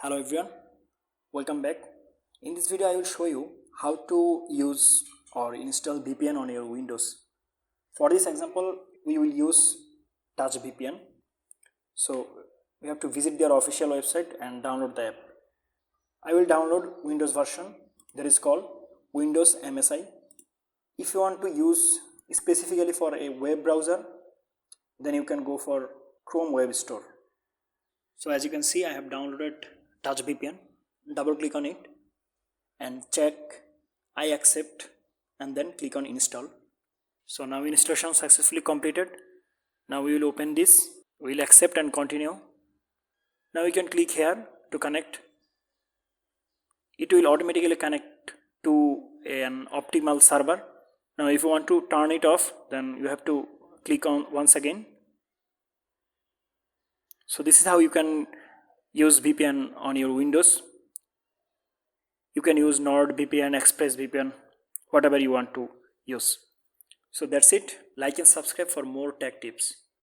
Hello everyone, welcome back. In this video I will show you how to use or install VPN on your Windows. For this example we will use Touch VPN. So we have to visit their official website and download the app. I will download Windows version that is called Windows MSI. If you want to use specifically for a web browser, then you can go for Chrome Web Store. So as you can see, I have downloaded Touch VPN. Double click on it and check I accept and then click on install. So now installation successfully completed. Now we will open this, we will accept and continue. Now you can click here to connect. It will automatically connect to an optimal server. Now if you want to turn it off, then you have to click on once again. So this is how you can use VPN on your Windows. You can use NordVPN, ExpressVPN, whatever you want to use. So that's it. Like and subscribe for more tech tips.